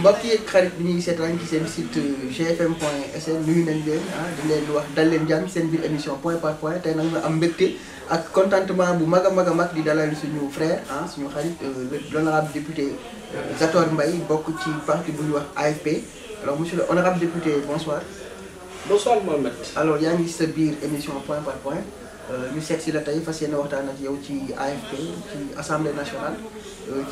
mbokk yi xarit bi ñuy seetaan ci seen site gfm.sn nuyu nañ leen di leen wax dal leen jàmm seen biir émission point par point tey nag nga am mbégte ak contentement bu mag a mag di dalal suñu frère suñu xarit l'honorable député Zator Mbaye bokk ci parti bu ñuy wax AFP. alors monsieur le honorable député bonsoir. Bonsoir Mohamed. alors yaa ngi sa biir émission point par point ñu seet si la tey fas yéene waxtaan ak yow ci AFP ci assemblée nationale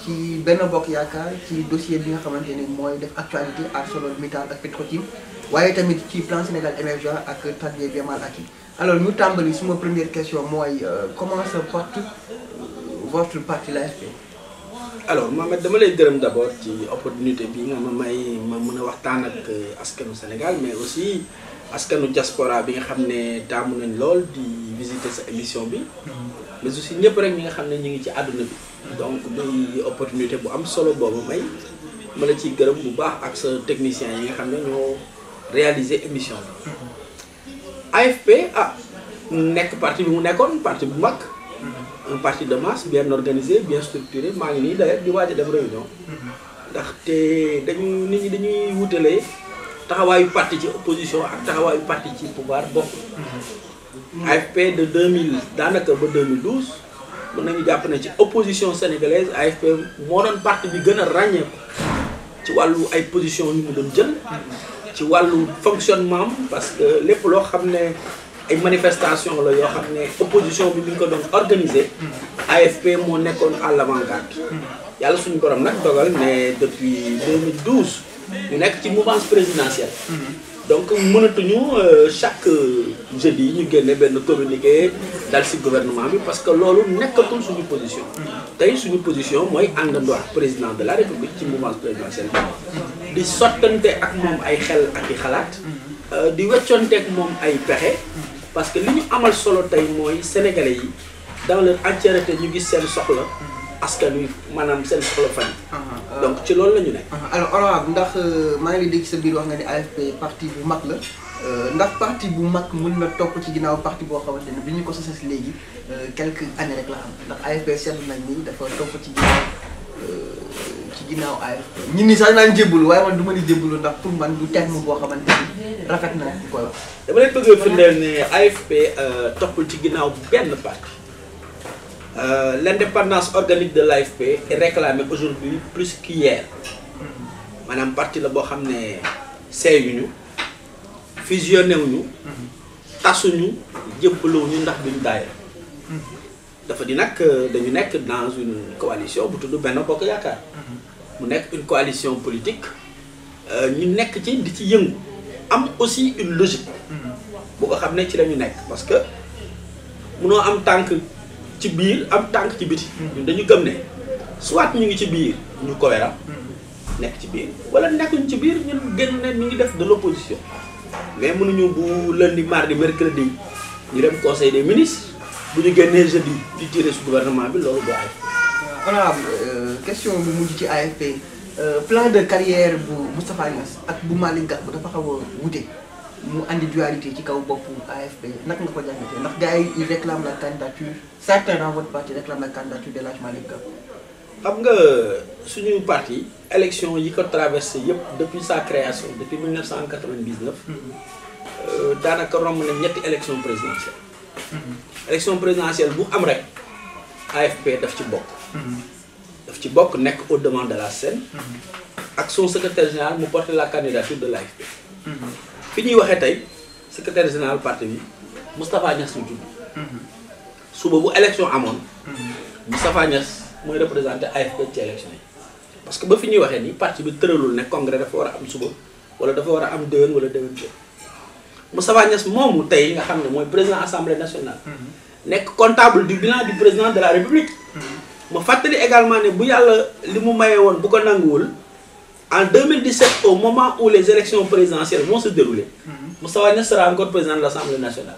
ci Benno Bokk Yaakaar ci dossier bi nga xamante ni mooy def actualité ArcelorMittal ak Petro-Tim waaye tamit ci plan Sénégal émergent ak Tanguy bien mal acquis. alors ñu tàmbali suma première question mooy comment se porte votre parti l'AFP. alors Mohamed dama lay gërëm d'abord ci opportunité bi nga ma may ma mën a waxtaan ak askanu Sénégal mais aussi askanu diaspora bi nga xam ne taamu nañ lool di visiter sa émission bi mais aussi ñëpp rek ñi nga xam ne ñu ngi ci àdduna bi donc muy opportunité bu am solo boobu may ma la ciy gërëm bu baax ak sa technicien yi nga xam ne ñoo réaliser émission bi AFP nekk parti bi mu nekkoon parti bu mag un parti de masse bien organisé bien structuré maa ngi nii d'ailleurs di waaj a dem réunion ndaxte nit ñi dañuy wutalee taxawaayu parti ci opposition ak taxawaayu parti ci pouvoir bokk. AFP de 2000 daanaka ba 2012 mën nañu jàpp ne ci opposition sénégalaise AFP moo doon parti bi gën a ràññeeku ci wàllu ay position yu mu doon jël ci wàllu fonctionnement parce que lépp loo xam ne ay manifestation la yoo xam ne opposition bi ñu ko doon organiser AFP moo nekkoon à l'avant-garde yàlla suñu borom nag dogal ne depuis 2012 ñu nekk ci mouvance présidentielle donc mënatuñu chaque jeudi ñu génne benn communiqué dal ci gouvernement bi parce que loolu nekkatul suñu position tey suñu position mooy àndandoo ak président de la république ci mouvance présidentielle bi di sottante ak moom ay xel ak i xalaat di wecconte ak moom ay pexe parce que li ñu amal solo tey mooy sénégalais yi dans leur entièreté ñu gis seen soxla askan wi maanaam seen soxla fan donc ci loolu la ñu nekk. alors honorable ndax maa ngi dégg sa biir wax nga ni AFP parti bu mag la ndax parti bu mag mën na topp ci ginnaaw parti boo xamante ne bi ñu ko sosas léegi quelques années rek la am ndax AFP seetlu nañ ni dafa topp ci ginnaaw AFP ñun ni sax naan jébbalu waaye man du ma ni jébbalu ndax pour man du terme boo xamante ni rafet na ñu koy wax. dama leen bëgg a firndeel ne AFP toppul ci ginnaaw benn parti l'indépendance organique de l'AFP est réclamée aujourd'hui plus qu'hier maanaam parti la boo xam ne seeyuñu fusionné wuñu tasuñu jébbaluwuñu ndax duñ daayira dafa di nag dañu nekk dans une coalition bu tudd Benno Bokk Yaakaar mu nekk une coalition politique ñu nekk ci di ci yëngu am aussi une logique bu ko xam ne ci la ñu nekk parce que munoo am tànk ci biir am tànk ci biti ñun dañu gëm ne soit ñu ngi ci biir ñu cohérent nekk ci biir wala nekkuñ ci biir ñun gën ne ñu ngi def de l'opposition mais mënuñu bu lundi mardi mercredi ñu dem conseil des ministres bu ñu génnee jeudi di tirer su gouvernement bi loolu du AFP. honorable question bu mujj ci AFP plan de carrière bu Moustapha Niasse ak bu Malick Gakou dafa xaw a wute mu andi dualité ci kaw boppu AFP naka nga ko jàngatee ndax gars yi ils réclament la candidature certains dans votre parti réclament la candidature de l'âge Malick Gakou. xam nga suñu parti élection yi ko traversé yëpp depuis sa création depuis 1999 daanaka romb na ñetti élection présidentielle élection présidentielle bu am rek AFP daf ci bokk nekk au devant de la scène ak son secrétaire général mu porter la candidature de l'AFP fi ñuy waxee tey secrétaire général parti bi Moustapha Niasse ñu tudd suba bu élection amoon Moustapha Niasse mooy représenté AFP ci élection yi parce que ba fi ñuy waxee nii parti bi tëralul ne congrès dafa war a am suba wala dafa war a am déwén wala déwén jot Moustapha Niasse moomu tey nga xam ne mooy président assemblée nationale nekk comptable du bilan du président de la république ma fàttali également ne bu yàlla li mu mayee woon bu ko nanguwul en 2017 au moment où les élections présidentielles vont se dérouler Moustapha Niasse sera encore président de l'Assemblée nationale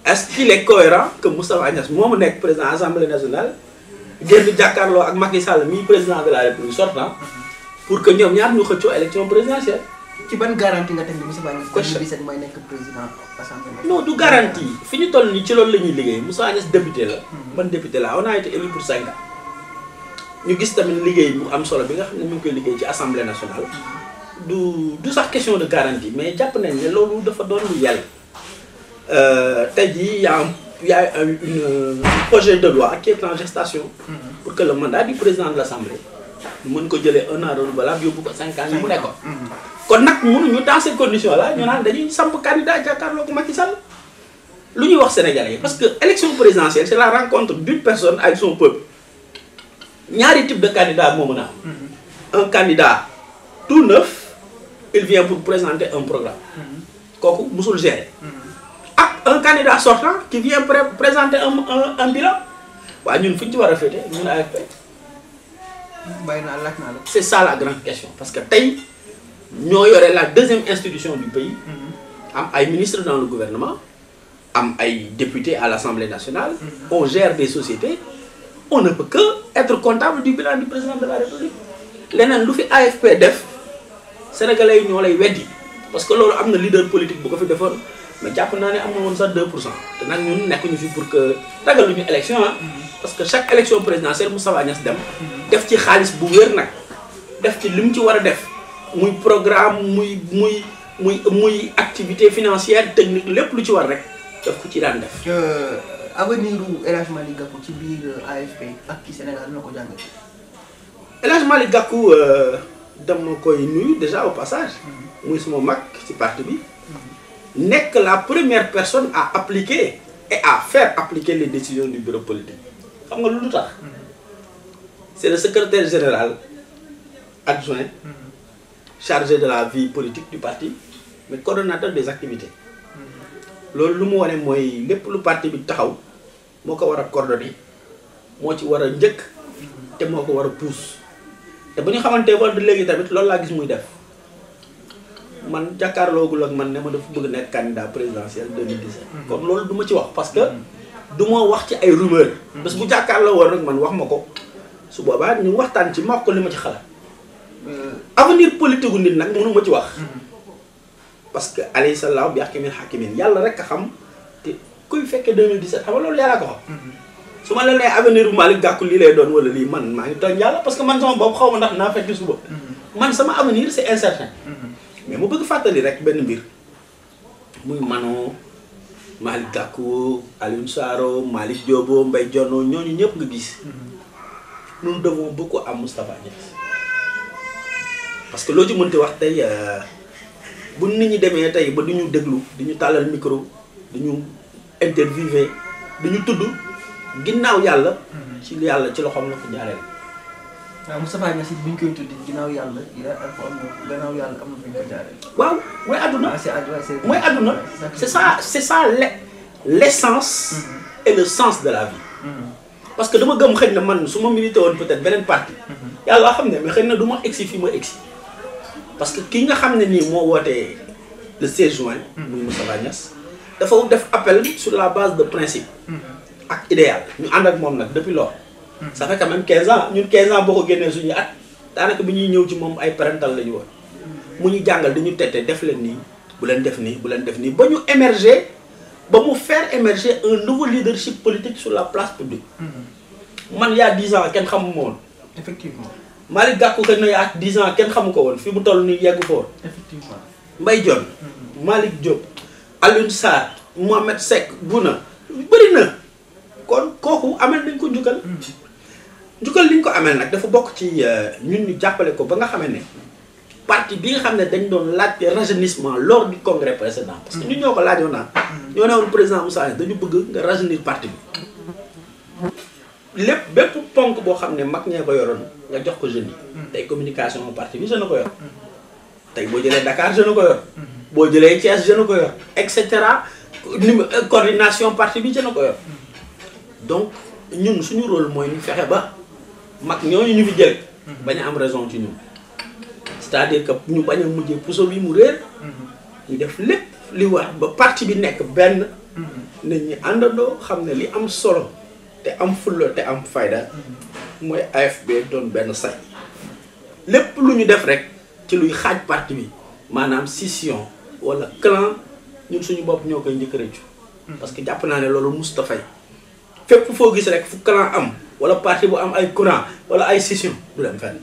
est-ce qu'il est cohérent que Moustapha Niasse moomu nekk président de l'Assemblée nationale génn jàkkaarloo ak Macky Sall mi président de la République sortant pour que ñoom ñaar ñu xëccoo élection présidentielle ci ban garantie nga teg ni Moustapha Niasse 2017 mooy nekk président assemblée nationale. non du garantie fi ñu toll nii ci loolu la ñuy liggéey Moustapha Niasse député la. ban député la on a été élu pour 5 ans ñu gis tamit liggéey bu am solo bi nga xam ne mu ngi koy liggéey ci assemblée nationale du sax question de garantie mais jàpp nañ ne loolu dafa doon lu yàlla tey jii y a un projet de loi qui est en gestation pour que le mandat du président de l'Assemblée ñu mën ko jëlee 1 an renouvelable yóbbu ko 5 ans yi mu nekkoon kon nag mënuñu dans ces conditions là ñu naan dañuy samp candidat jàkkaarloo ko Macky Sall lu ñuy wax sénégalais yi parce que élection présidentielle c'est la rencontre d'une personne avec son peuple ñaari type de candidat moo mën a am un candidat tout neuf il vient pour présenter un programme kooku musul gérer ak un candidat sortant qui vient présenter un bilan waaye ñun fu ñu ci war a féete ñun AFP bàyyi naa laaj naa la. c'est ça la grande question parce que tey ñoo yore la deuxième institution du pays am ay ministres dans le gouvernement am ay députés à l'Assemblée nationale on gère des sociétés on ne peut que être comptable du bilan du président de la République leneen lu fi AFP def sénégalais yi ñoo lay weddi parce que loolu am na leader politique bu ko fi defoon mais jàpp naa ne am na woon sax 2% te nag ñun nekkuñu fi pour que ragaluñu élection ah parce que chaque élection présidentielle Moustapha Niasse dem def ci xaalis bu wér nag def ci li mu ci war a def muy programme muy activité financière technique lépp lu ci war rek daf ko ci daan def. avenir u El Hadj Malick Gakou ci biir AFP ak ci Sénégal dina ko jàngal. El Hadj Malick Gakou dama koy nuyu déjà au passage. muy suma mag ci parti bi. nekk la première personne à appliquer et à faire appliquer les décisions du bureau politique xam nga lu tax. c'est le secrétaire général adjoint chargé de la vie politique du parti mais coordonnateur des activités. loolu lu mu wane mooy lépp lu parti bi taxaw moo ko war a coordonner moo ci war a njëkk te moo ko war a pousse te bu ñu xamante wala léegi tamit loolu laa gis muy def man jàkkaarloogul ak man ne ma dafa bëgg nekk candidat présidentiel 2017. kon loolu du ma ci wax parce que du ma wax ci ay rumeur bés bu jàkkaarloo woon rek man wax ma ko su boobaa ñu waxtaan ci ma wax ko li ma ci xalaat avenir politique gu nit nag mënu ma ci wax. parce que alayhi salaahu bi hakimin hakimin yàlla rek a xam te kuy fekkee 2017 xam nga loolu yàlla ko xam. su ma la nee avenir bu Malick Gakou lii lay doon wala lii man maa ngi tooñ yàlla parce que man sama bopp xaw ma ndax naa fekk suba. man sama avenir c'est incertain. mais mu bëgg fàttali rek benn mbir muy Manon Malick Gakou Alioune Saro Malick Diobo Mbaye Dione ñooñu ñëpp nga gis. nous devons beaucoup à Moustapha Niasse parce que loo ci mënti wax tey. bu nit ñi demee tey ba du ñu déglu di ñu tàllal micro di ñu interviewé di ñu tudd ginnaaw yàlla. ci yàlla ci loxoom la ko jaareel. waaw Moustapha Niasse bi ñu koy tudd ginnaaw yàlla gannaaw yàlla am na fi ñu ko jaareel. waaw mooy àdduna. mooy àdduna c'est ça l'essence et le sens de la vie. parce que dama gëm xëy na man su ma milité woon peut-être beneen parti. yàlla xam ne mais xëy na du ma egsi fii ma egsi. parce que ki nga xam ne nii moo wootee le 16 juin. muy Moustapha Niasse dafa def appel sur la base de principe. ak idéal ñu ànd ak moom nag depuis lors. ça fait quand même 15 ans ñun 15 ans boo ko génnee suñu at daanaka bi ñuy ñëw ci moom ay parental la ñu woon. mu ñu jàngal dañu tette def leen nii bu leen def nii bu leen def nii ba ñu émerger ba mu faire émerger un nouveau leadership politique sur la place publique. man y a 10 ans kenn xamuma woon. effectivement. Malick Gakou xëy na yaa 10 ans kenn xamu ko woon fi mu toll nii yeggu ko woon. effectivement. Mbaye Dione. Malick Diop. Alioune Sarr. Mohamed Seck Bouna. bëri na. kon kooku amel nañ ko njukkal. njukkal li ñu ko amel nag dafa bokk ci ñun ñu jàppale ko ba nga xamee ne parti bi nga xam ne dañ doon laajte rajeunissement lors du congrès précédent. parce que ñun ñoo ko laajoon naa. ñoo ne woon président Moussa dañu bëgg nga rajeunir parti bi. lépp bépp ponk boo xam ne mag ñee ko yoroon nga jox ko jeunes yi. tey communication parti bi jeune ko yor. tey boo jëlee Dakar jeune ko yor. boo jëlee Thiès jeune ko yor et cetera coordination parti bi jeune ko yor. donc ñun suñu rôle mooy ñu fexe ba mag ñooñu ñu fi jël. bañ a am raison ci ñun. c'est-à-dire que ñu bañ a mujjee puso bi mu réer. ñu def lépp li war ba parti bi nekk benn. nit ñi àndandoo xam ne li am solo. te am fulla te am fayda mooy AFP doon benn say lépp lu ñu def rek ci luy xaaj parti bi maanaam scission wala clan ñun suñu bopp ñoo koy njëkk a rëccu parce que jàpp naa ne loolu musta fay fépp foo gis rek fu clan am wala parti bu am ay courant wala ay session du dem fenn.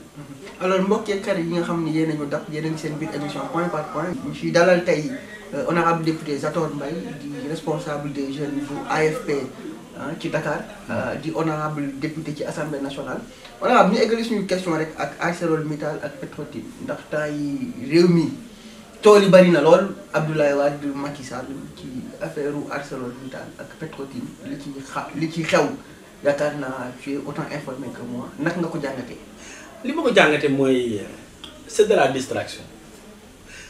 alors mbokk yeeg xarit yi nga xam ne yéen a ñu dab yéen a ngi seen biir émission point par point. ñu ciy dalal tey honorable député Zator Mbaye di responsable des jeunes bu AFP ci Dakar di honorable député ci assemblée nationale. honorable ñu eggali suñu question rek ak ArcelorMittal ak Petro-Tim ndax temps yi réew mi tool yi bari na lool Abdoulaye Wade Macky Sall ci affaire ArcelorMittal ak Petro-Tim li ci xew yaakaar naa tu es autant informé que moi naka nga ko jàngatee. li ma ko jàngatee mooy c'est de la distraction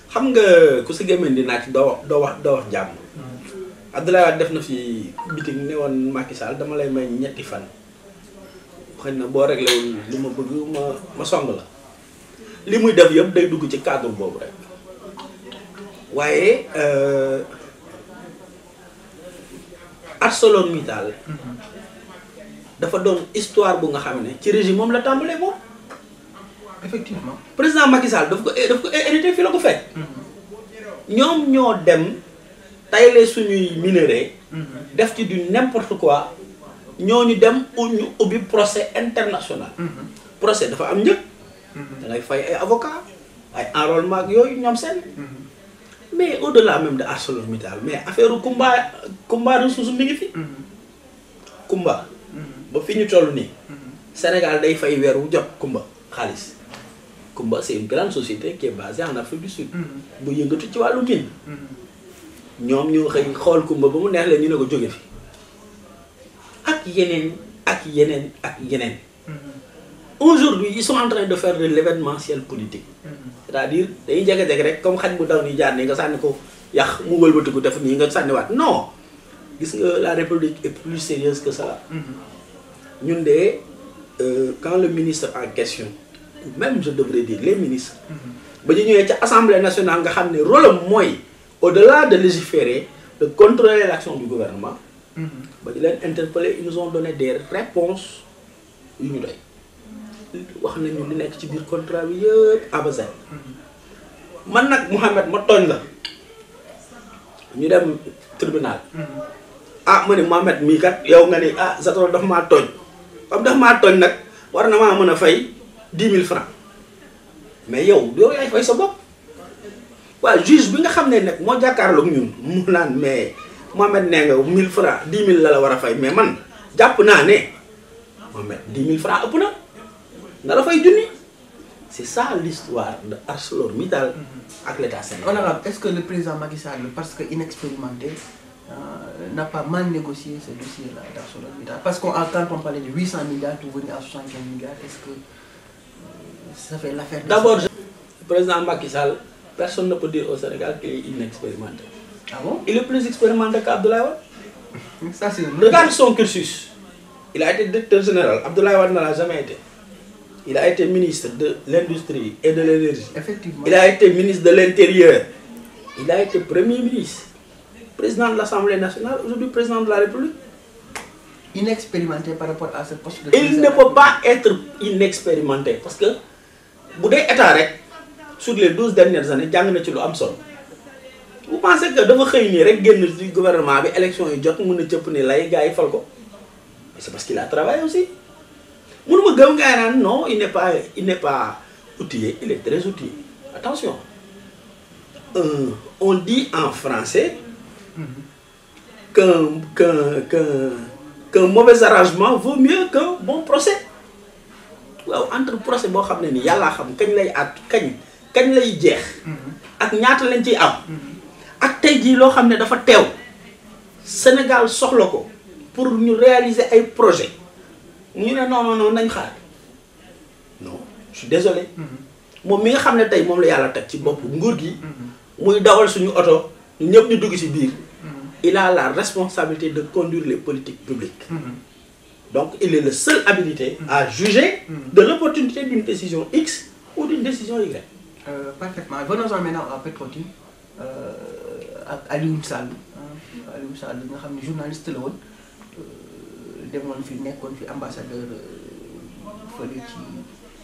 xam nga ku si gémmiñ di naaj doo wax jàmm. Abdoulaye Wade def na fi meeting ne woon Macky Sall dama lay may ñetti fan xëy na boo réglé wul li ma bëgg ma song la li muy def yëpp day dugg ci cadre boobu rek waaye ArcelorMittal dafa doon histoire bu nga xam ne ci régime moom la tàmbalee moom. effectivement président Macky Sall daf ko hérité fi la ko fekk. ñoom ñoo dem tayle suñuy minerais. def ci du n'importe quoi ñooñu dem ñu ubbi procès international. procès dafa am njëg. da ngay fay ay avocat ay enrôlement ak yooyu ñoom seen. mais au delà même de ArcelorMittal mais affaire Kumba ressource mi ngi fi. Kumba. ba fi ñu toll nii. Sénégal day fay weer wu jot Kumba xaalis. Kumba c'est une grande société qui est basée en Afrique du Sud. bu yëngatu ci wàllu mine. ñoom ñu xëy xool Kumba ba mu neex leen ñu ne ko jóge fi. ak yeneen. Aujourd'hui ils sont en train de faire de l'événementiel politique. c'est-à-dire dañuy jege-jege rek comme xaj bu daw ni jaar nii nga sànni ko yàq mu wëlbatiku def nii nga sànniwaat non gis nga la République est plus sérieuse que ça. ñun de quand le ministre en question ou même je devrais dire les ministres. ba ñu ñëwee ca assemblée nationale nga xam ne rôle am mooy au-delà de légiférer de contrôler l'action du gouvernement. ba ñu leen interpeller ils nous ont donné des réponses yu ñu doy. wax nañu li nekk ci biir contrat bi yëpp abazin. man nag Mouhamed ma tooñ la ñu dem tribunal. ma ne Mouhamed mii kat yow nga ni Zator dafa maa tooñ comme dafa maa tooñ nag war na maa mën a fay 10 000 francs mais yow yaay fay sa bopp. waaw juge bi nga xam ne nag moo jàkkaarloog ñun mu naan mais Mouhamed nee nga 1000 francs 10 000 la war a fay mais man jàpp naa ne Mouhamed 10 000 francs ëpp na. nga la fay junni. c'est ça l'histoire de ArcelorMittal ak l'État sénégalais. Honorable, est-ce que le président Macky Sall parce que inexpérimenté n'a pas mal négocié ce dossier-là d'ArcelorMittal parce que quand on parlait de 800 milliards pour venir à 75 milliards est-ce que ça fait l'affaire. D'abord le président Macky Sall personne ne peut dire au Sénégal qu'il est inexpérimenté. Ah bon? Il est plus expérimenté qu'Abdoulaye Wade. Ça c'est regarde son cursus. Il a été directeur général. Abdoulaye Wade ne l'a jamais été. Il a été ministre de l'Industrie et de l'Énergie. Effectivement. Il a été ministre de l'Intérieur. Il a été Premier ministre. Président de l'Assemblée nationale, aujourd'hui président de la République. Inexpérimenté par rapport à ce poste de Il ne peut pas être inexpérimenté. Parce que, si l'État, sur les 12 dernières années, il y a un solo. Vous pensez que devant le gouvernement, l'élection est faite, c'est parce qu'il a travaillé aussi. Non, il n'est pas outillé, il est très outillé. Attention. On dit en français qu'un mauvais arrangement vaut mieux qu'un bon procès. Entre procès, il y a kañ lay jeex ak ñaata lañ ciy am ak tey jii loo xam ne dafa teew Sénégal soxla ko pour ñu réaliser ay projets ñu ne non nañ xaar non je suis désolé moom mi nga xam ne tey moom la yàlla teg ci bopp nguur gi muy dawal suñu oto ñu ñëpp ñu dugg ci biir il a la responsabilité de conduire les politiques publiques donc il est le seul habilité à juger de l'opportunité d'une décision X ou d'une décision Y. Parfaitement. Venons-en maintenant à Petro-Tim ak Alioune Sall Alioune Sall nga xam ne journaliste la woon demoon fi nekkoon fi ambassadeur fële ci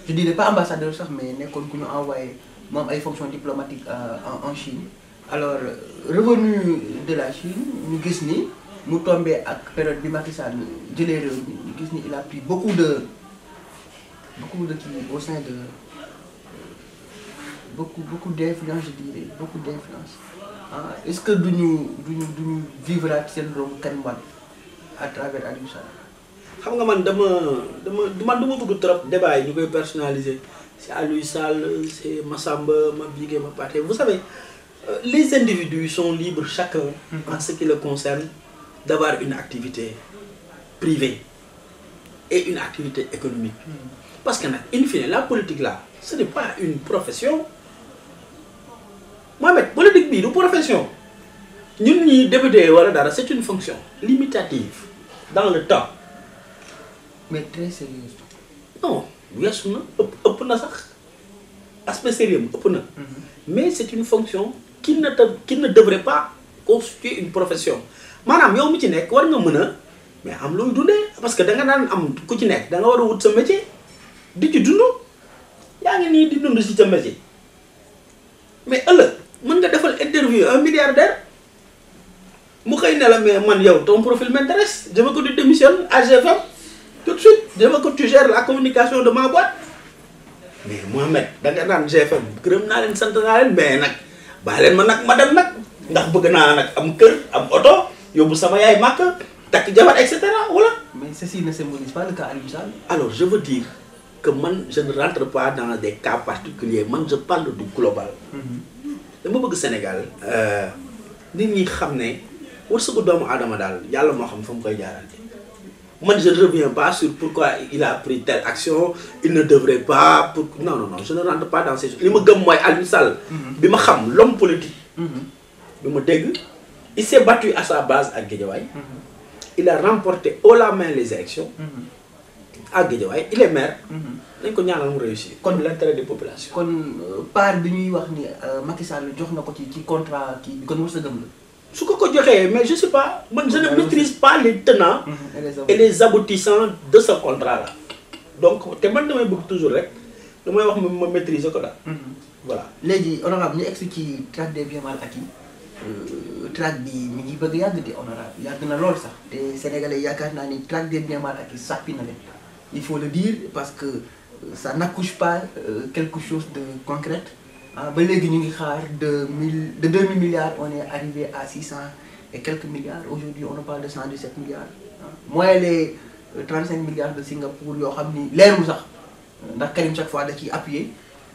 je dirais pas ambassadeur sax mais nekkoon ku ñu envoyé moom ay fonctions diplomatiques en Chine. Alors revenu de la Chine ñu gis ni mu tombé ak période bi Macky Sall jëlee réew mi ñu gis ni il a pris beaucoup de kii au sein de beaucoup d'influence, je dirais, beaucoup d'influence. Est-ce que nous vivre à syndrome Karim Wade à travers Aliou Sall? xam nga man dama bëgg trop débat yi ñu koy personnaliser c'est Aliou Sall c'est Massamba ma Bigué ma Pathé. Vous savez les individus sont libres chacun en ce qui le concerne d'avoir une activité privée et une activité économique. Parce que in fine la politique là ce n'est pas une profession. Mohamed, politique bi du profession. Ñun ñi député wala dara c'est une fonction limitative dans le temps. Mais très sérieuse. Non, weesu na ëpp na sax aspect sérieux ëpp na. Mais c'est une fonction qui ne devrait pas constituer une profession. Maanaam yow mi ci nekk war nga mën a mais am looy dundee parce que da nga daan am ku ci nekk da nga war a wut sa métier di ci dund yaa ngi nii di dund ci sa métier mais ëllëg mën nga defal interview un milliardaire mu xëy ne la mais man yow ton profil m'intéresse je veux que tu démissionnes à GFM tout de suite je veux que tu gères la communication de ma boîte mais Mohamed da nga naan GFM gërëm naa leen sant naa leen mais nag bàyyi leen ma nag ma dem nag ndax bëgg naa nag am kër am oto yóbbu sama yaay màkk takk jabar et cetera voilà. Mais ceci ne symbolise pas le cas Aliou Sall. Alors je veux dire que man je ne rentre pas dans des cas particuliers man je parle du global. dama bëgg Sénégal nit ñi xam ne wërsëgu doomu aadama daal yàlla moo xam fa mu koy jaarale. Man je ne reviens pas sur pourquoi il a pris telle action il ne devrait pas pour non je ne rentre pas dans ces choses li ma gëm mooy Aliou Sall. bi ma xam l'homme politique. bi ma dégg il s'est battu à sa base à Guédiawaye. Il a remporté haut la main les élections. À Guédiawaye il est maire. dañ ko ñaanal mu réussir. Kon l'intérêt des populations. Kon part bi ñuy wax ni Macky Sall jox na ko ci contrat kii bi kon wërsëgam la. su ko joxee mais je sais pas man je ne maîtrise pas les tenants et les aboutissants de ce contrat là. Donc te man damay bëgg toujours rek damay wax ma maîtriser ko daal. Voilà. Léegi honorable ñu egsi ci traque des biens mal acquis traque bi mi ngi bëgg yàgg di honorable yàgg na lool sax te sénégalais yaakaar naa ni traque des biens mal acquis sàppi na leen il faut le dire parce que ça n'accouche pas quelque chose de concret. Ba léegi ñu ngi xaar de 2000 milliards on est arrivé à 600 et quelques milliards aujourd'hui on parle de 117 milliards moins les 35 milliards de Singapour yoo xam ni leerul sax ndax Karim chaque fois da ciy appuyer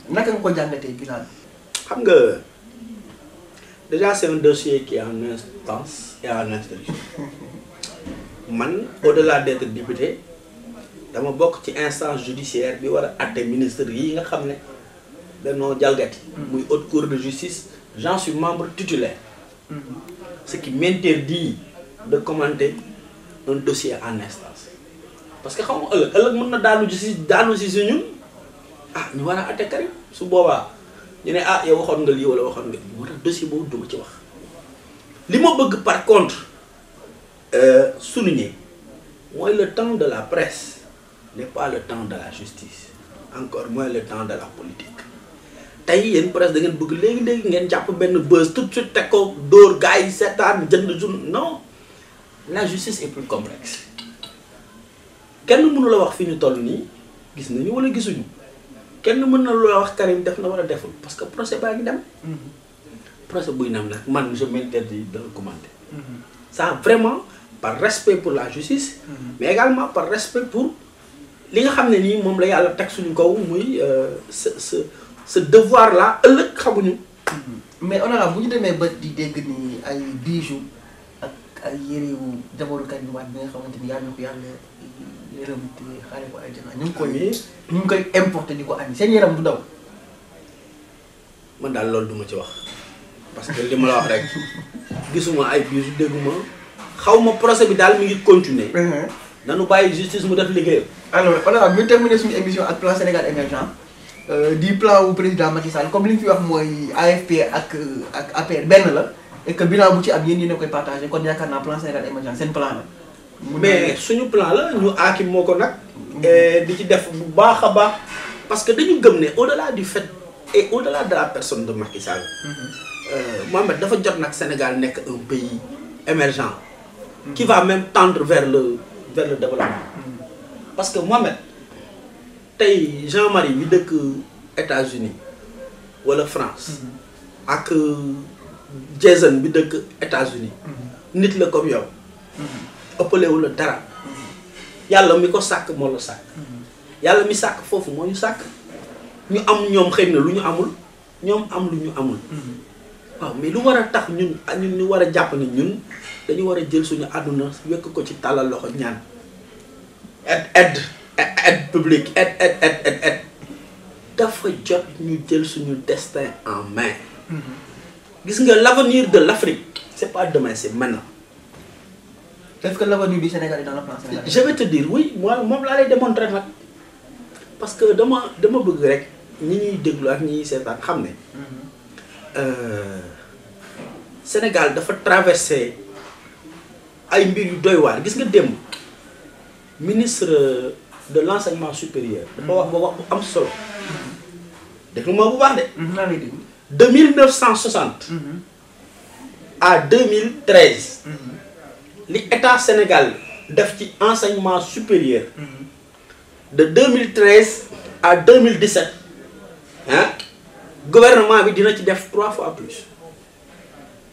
naka nga ko jàngatee bilan xam nga déjà c'est un dossier qui est en instance et en instruction man au-delà d'être député dama bokk ci instance judiciaire bi war a àtte ministre yi nga xam ne dañoo jalgati. muy haute cour de justice j'en suis membre titulaire. Ce qui m'interdit de commenter un dossier en instance parce que xam nga ëllëg mën na daanu si ñun ñu war a àtte Karim su boobaa ñu ne yow waxoon nga lii wala waxoon nga lii moo tax dossier boobu duma ci wax li ma bëgg par contre souligner mooy le temps de la presse n'est pas le temps de la justice encore moins le temps de la politique. Tey yéen presse da ngeen bëgg léegi ngeen jàpp benn buzz tout de suite teg ko dóor gars yi seetaan jënd jun non la justice est plus complexe kenn mënu la wax fi ñu toll nii gis nañu wala gisuñu kenn mën na la wax Karim def na wala deful parce que procès baa ngi dem. Procès buy nam nag man je m'interdis de le commenter. Ça vraiment par respect pour la justice. Mais également par respect pour li nga xam ne nii moom la yàlla teg suñu kaw muy ce devoir là ëllëg xamuñu. Mais honorable bu ñu demee ba di dégg ni ay bijoux ak ay yére yu jabaru Karim Wade bi nga xamante ni yàlla na ko yàlla yërëm te xaare ko ay jana ñu ngi koy importer di ko andi seen yaram du daw. Man daal loolu duma ci wax parce que li ma la wax rek gisuma ay bijoux dégguma xawma procès bi daal mi ngi continuer. Nanu bàyyi justice mu def liggéeyam. Alors honorable ñu terminer suñu émission ak plan Sénégal émergent. Du plan wu président Macky Sall comme li ñu fi wax mooy AFP ak APR benn la et que bilan bu ci am yéen ñi ne koy partagé kon yaakaar naa plan Sénégal émergent seen plan la. mais suñu plan la ñu aakim moo ko nag. di ci def bu baax a baax parce que dañu gëm ne au-delà du fait et au-delà de la personne de Macky Sall. Mohamed dafa jot nag Sénégal nekk un pays émergent qui va même tendre vers le développement. Parce que Mohamed tey Jean-Marie bi dëkk États-Unis wala France ak Jason bi dëkk États-Unis nit la comme yow ëppalewu la dara yàlla mi ko sàkk moo la sàkk yàlla mi sàkk foofu moo ñu sàkk ñu am ñoom xëy na lu ñu amul ñoom am lu ñu amul waaw mais lu war a tax ñun ñu war a jàpp ne ñun dañu war a jël suñu àdduna wekk ko ci tàllal loxo ñaan aide publique aide dafa jot ñu jël suñu destin en main gis nga l'avenir de l'Afrique c'est pas demain c'est maintenant. Est-ce que l'avenir du Sénégal est dans le plan sénégalais? Je vais te dire oui moi moom laa lay démontrer nag parce que dama bëgg rek ñi ñuy déglu ak ñi ñuy seetaan xam ne Sénégal dafa traversé ay mbir yu doy waar gis nga démb ministre de l'enseignement supérieur dafa wax ba wax bu am solo déglu ma bu baax de 1960 à 2013 li état Sénégal def ci enseignement supérieur de 2013 à 2017 hein gouvernement bi dina ci def 3 fois plus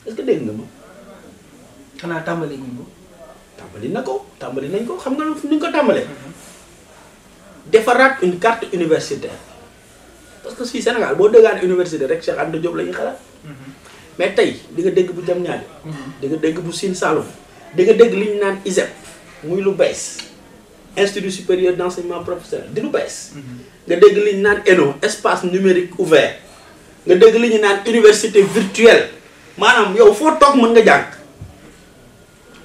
est-ce que dégg nga ma xanaa tàmbali ñu ko tàmbali nañ ko xam nga nu ñu ko tàmbalee defaraat une carte universitaire parce que fii Sénégal boo déggaan université rek Cheikh Anta Diop la ñuy xalaat mais tey di nga dégg bu Diamniadio di nga dégg bu Sine Saloum di nga dégg li ñu naan ISEP muy lu bees Institut supérieur d'enseignement professionnel di lu bees nga dégg li ñu naan ENO espace numérique ouvert nga dégg li ñu naan université virtuelle maanaam yow foo toog mën nga jàng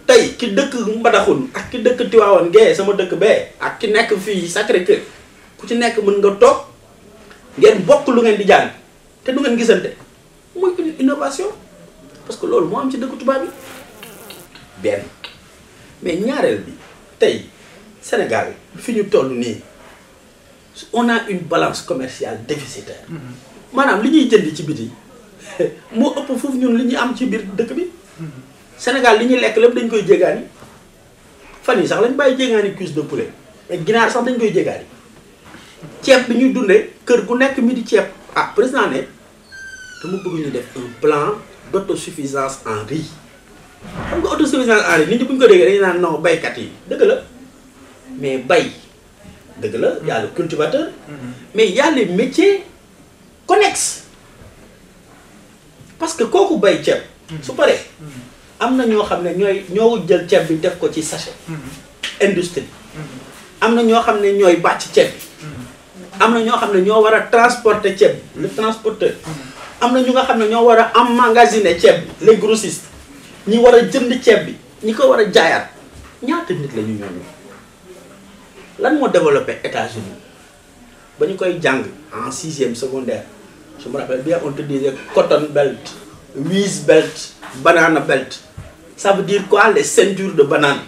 tey ki dëkk Mbadakhoune ak ki dëkk Tivaouane Guèye sama dëkk bee ak ki nekk fii Sacré-Cœur ku ci nekk mën nga toog ngeen bokk lu ngeen di jàng te du ngeen gisante muy une innovation parce que loolu moo am ci dëkk tubaab bi benn mais ñaareel bi tey Sénégal fi ñu toll nii on a une balance commerciale déficitaire maanaam li ñuy jënd ci biti moo ëpp foofu ñun li ñuy am ci biir dëkk bi Sénégal li ñuy lekk lépp dañ koy jéggaani fan yi sax lañ bàyyi jéggaani cuisse de poulet mais ginaar sax dañ koy jéggaani ceeb bi ñuy dundee kër gu nekk mi di ceeb président ne dama bëgg ñu def un plan d'autosuffisance en riz xam nga autosuffisance en riz nit ñi bu ñu ko déggee dañuy naan non baykat yi dëgg la mais bay dëgg la y a le cultivateur mais y a les métiers connexes parce que kooku bay ceeb su paree am na ñoo xam ne ñoo jël ceeb bi def ko ci sachet industrie am na ñoo xam ne ñooy bàcc ceeb bi am na ñoo xam ne ñoo war a transporter ceeb bi le transporteur am na ñu nga xam ne ñoo war a emmagasiner ceeb bi les grossistes ñi war a jënd ceeb bi ñi ko war a jaayaat ñaata nit la ñu ñooñu lan moo développé États-Unis ba ñu koy jàng en 6e secondaire je me rappelle bien on te disait cotton belt wheat belt banana belt ça veut dire quoi les ceintures de banane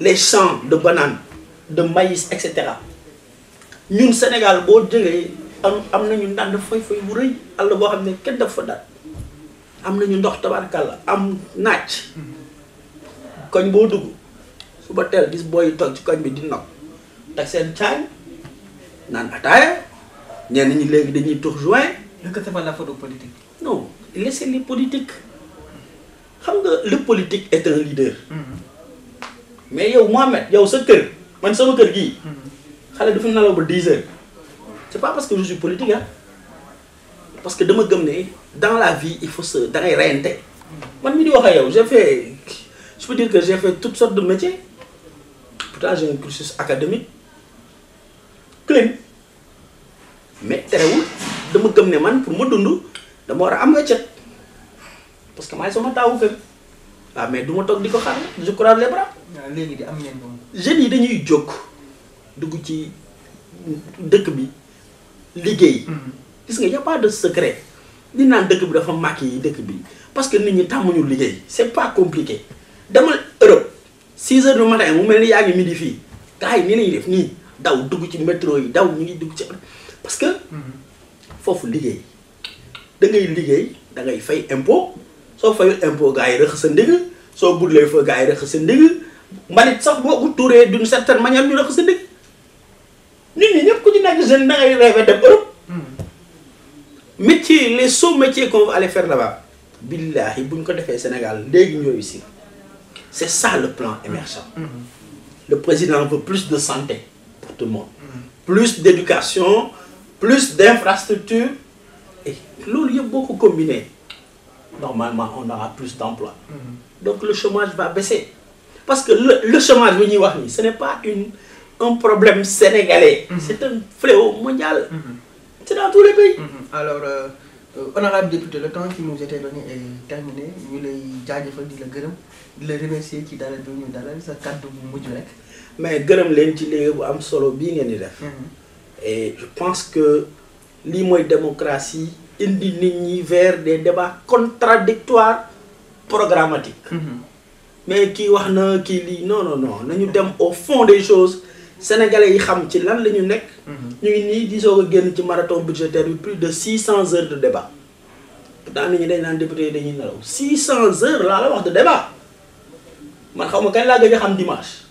les champs de banane de maïs et cetera ñun Sénégal boo jógee am nañu ndànd fay bu rëy àll boo xam ne kenn def fa daal am nañu ndox tabarkàlla am naaj koñ boo dugg suba teel gis booy toog ci koñ bi di nokk teg seen caay naan ataaya ñenn ñi léegi dañuy tux joint. Est-ce que c'est pas la faute politique? Non, laissez les politiques xam nga le politique est un leader. mais yow Mohamed yow sa kër man sama kër gii. xale dafa nelaw ba 10 heures. c'est pas parce que je suis politique parce que dama gëm ne dans la vie il faut se da ngay reyante. man mi di wax ak yow je peux dire que j'ai fait toutes sortes de métiers pourtant j'ai un cursus académique clean mais terewul dama gëm ne man pour ma dund dama war a am nga cet parce que maay sama taawu kër mais du ma toog di ko xaar je croise les bras. léegi di am ngeen moom. jeunes yi dañuy jóg dugg ci dëkk bi liggéey. gis nga y a pas de secret li naan dëkk bi dafa màcc yi dëkk bi parce que nit ñi tàmmuñu liggéey c'est pas compliqué demal Europe 6 heures du matin mu mel ni yaa ngi midi fii gars yi nii lañuy def nii daw dugg ci métro yi daw ñu ngi dugg ci parce que foofu liggéey da ngay liggéey da ngay fay impôt soo fayul impôt gars yi rëq sa ndigg soo budlee fa gars yi rek sa ndig mbalit sax boo ko tuuree d'une certaine manière ñu rek sa ndig nit ñi ñëpp ku ci nekk jeune da ngay rêver dem Europe. métier les seuls métiers qu'on va aller faire là-bas billahi bu ñu ko defee Sénégal léegi ñoo réussir c'est ça le plan émergent. Le président veut plus de santé pour tout le monde. Plus d'éducation, plus d'infrastructures. Et loolu yëpp boo ko combiné normalement on aura plus d'emplois. Donc le chômage va baisser. Parce que le chômage bi ñuy wax ni ce n'est pas un problème sénégalais. C'est un fléau mondial. C'est dans tous les pays. Alors honorable député, le temps qui nous était donné est terminé. ñu lay jaajëfal di la gërëm di la remercier ci dalal bi ñu dalal sa kàddu bu mujj rek. Mais gërëm leen ci liggéey bu am solo bii ngeen di def. Et je pense que lii mooy démocratie indi nit ñi vers des débats contradictoires programmatiques. Mais kii wax na kii lii non non non nañu dem au fond des choses sénégalais yi xam ci lan la ñu nekk. ñu ngi nii di soog a génn ci marathon budgétaire bi plus de 600 heures de débat. pourtant nit ñi dañ naan député yi dañuy nelaw 600 heures laa la wax de débat man xaw ma kañ laa gëj a xam dimanche.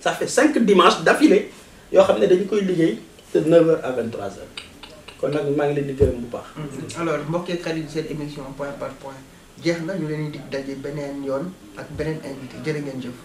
Ça fait 5 dimanches d'affilée yoo xam ne dañu koy liggéey de 9h à 23h kon nag maa ngi leen di gërëm bu baax. Alors mbokk xarit seen émission point par point jeex na ñu leen di dig daje beneen yoon ak beneen invité jërë ngeen jëf.